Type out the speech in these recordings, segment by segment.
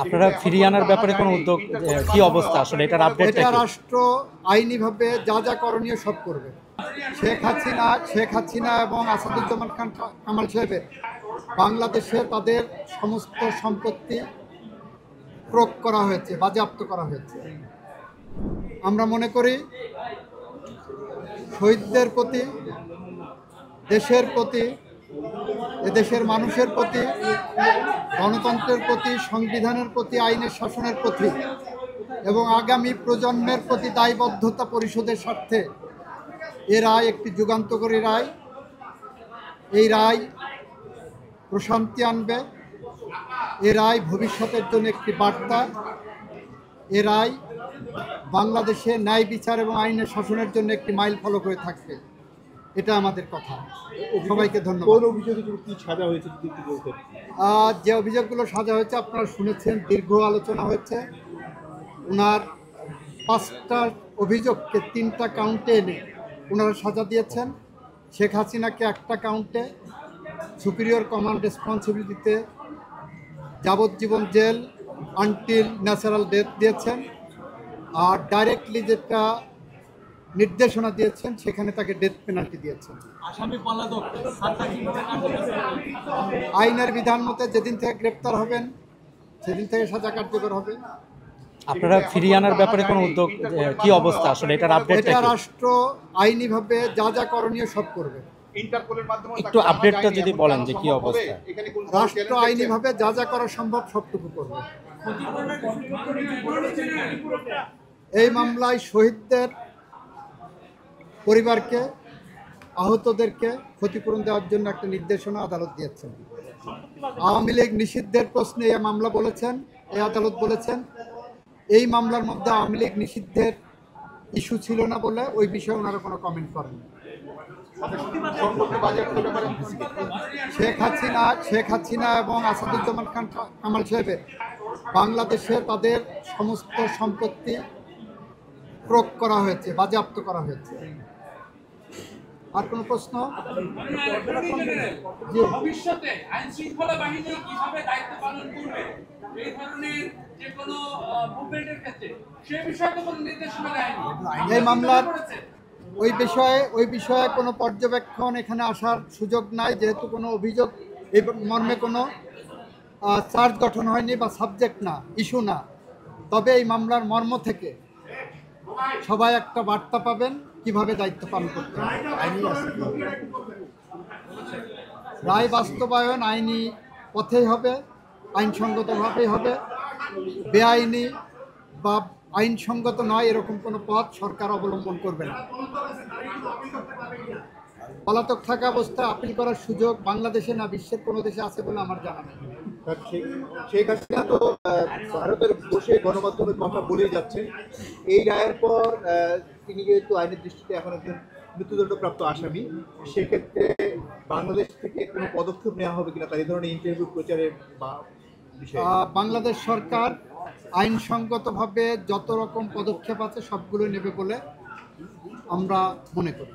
আপনারা ফিরিয়ে আনার ব্যাপারে কোনো উদ্যোগ কি অবস্থা আসলে এটার আপডেটটা এটা কি? রাষ্ট্র আইনিভাবে যা যা করণীয় সব করবে। শেখ হাসিনা এবং আসাদুজ্জামান খান কামাল সাহেবের বাংলাদেশে তাদের সমস্ত সম্পত্তি ক্রোক করা হয়েছে, বাজেয়াপ্ত করা হয়েছে। আমরা মনে করি শহীদদের প্রতি, দেশের প্রতি, এদেশের মানুষের প্রতি, গণতন্ত্রের প্রতি, সংবিধানের প্রতি, আইনের শাসনের প্রতি এবং আগামী প্রজন্মের প্রতি দায়বদ্ধতা পরিশোধের স্বার্থে এ রায় একটি যুগান্তকারী রায়। এই রায় প্রশান্তি আনবে, এ রায় ভবিষ্যতের জন্য একটি বার্তা, এ রায় বাংলাদেশে ন্যায় বিচার এবং আইনের শাসনের জন্য একটি মাইল ফলক হয়ে থাকবে। এটা আমাদের কথা। সবাইকে ধন্যবাদ। যে অভিযোগগুলো সাজা হয়েছে আপনারা শুনেছেন, দীর্ঘ আলোচনা হয়েছে। ওনার 5টা অভিযোগকে 3টা কাউন্টে এনে ওনারা সাজা দিয়েছেন। শেখ হাসিনাকে একটা কাউন্টে সুপিরিয়র কমান্ড রেসপন্সিবিলিটিতে যাবজ্জীবন জেল আনটিল ন্যাচারাল ডেথ দিয়েছেন, আর ডাইরেক্টলি যেটা নির্দেশনা দিয়েছেন সেখানে তাকে ডেথ পেনাল্টি দিয়েছেন। আইনের বিধান মতে যেদিন থেকে গ্রেপ্তার হবেন সেদিন থেকে সাজা কার্যকর হবে। আপনারা ফিরিয়ে আনার ব্যাপারে কোনো উদ্যোগ কি অবস্থা আসলে এটার আপডেটটা এটা কি? রাষ্ট্র আইনিভাবে যা যা করণীয় সব করবে। একটু আপডেটটা যদি বলেন যে কি অবস্থা। রাষ্ট্র আইনিভাবে যা যা করা সম্ভব সবটুকু করবে। এই মামলায় শহীদদের পরিবারকে, আহতদেরকে ক্ষতিপূরণ দেওয়ার জন্য একটা নির্দেশনা আদালত দিয়েছেন। আওয়ামী লীগ নিষিদ্ধের প্রশ্নে এই মামলা বলেছেন, এই আদালত বলেছেন এই মামলার মধ্যে আওয়ামী লীগ নিষিদ্ধের ইস্যু ছিল না বলে ওই বিষয়ে ওনারা কোনো কমেন্ট করেন। শেখ হাসিনা এবং আসাদুজ্জামান খান কামাল সাহেবের বাংলাদেশে তাদের সমস্ত সম্পত্তি ক্রোক করা হয়েছে, বাজেয়াপ্ত করা হয়েছে। আর কোনো প্রশ্ন? ভবিষ্যতে আইন শৃঙ্খলা বাহিনী কিভাবে দায়িত্ব পালন করবে এই ধরনের যে কোনো মুভমেন্টের ক্ষেত্রে সেই বিষয়ে তো কোনো নির্দেশনা দেয়নি। এই মামলার ওই বিষয়ে কোনো পর্যবেক্ষণ এখানে আসার সুযোগ নাই, যেহেতু কোনো অভিযোগ এই মর্মে কোনো চার্জ গঠন হয়নি বা সাবজেক্ট না, ইস্যু না। তবে এই মামলার মর্ম থেকে সবাই একটা বার্তা পাবেন কিভাবে দায়িত্ব পালন করতে হবে। রায় বাস্তবায়ন আইনি পথেই হবে, আইনসঙ্গতভাবেই হবে। বেআইনি বা আইনসঙ্গত নয় এরকম কোনো পথ সরকার অবলম্বন করবে না। পলাতক থাকা অবস্থায় আপিল করার সুযোগ বাংলাদেশে না বিশ্বের কোনো দেশে আছে বলে আমার জানা নেই। শেখ হাসিনা তো ভারতের বসে গণমাধ্যমের কথা বলেই যাচ্ছেন। এই রায়ের পর তিনি যেহেতু আইনের দৃষ্টিতে এখন একজন মৃত্যুদণ্ডপ্রাপ্ত আসামি, সেক্ষেত্রে বাংলাদেশ থেকে কোনো পদক্ষেপ নেওয়া হবে কিনা তার এই ধরনের ইন্টারভিউ প্রচারের বা বাংলাদেশ সরকার আইনসঙ্গতভাবে যত রকম পদক্ষেপ আছে সবগুলো নেবে বলে আমরা মনে করি।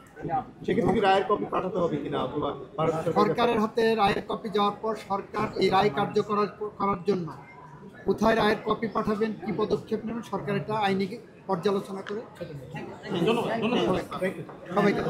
সেক্ষেত্রে রায়ের কপি পাঠাতে হবে কিনা, অথবা সরকারের হাতে রায়ের কপি যাওয়ার পর সরকার এই রায় কার্যকর করার জন্য কোথায় রায়ের কপি পাঠাবেন, কি পদক্ষেপ নেবেন, সরকার এটা আইনি পর্যালোচনা করে সবাইকে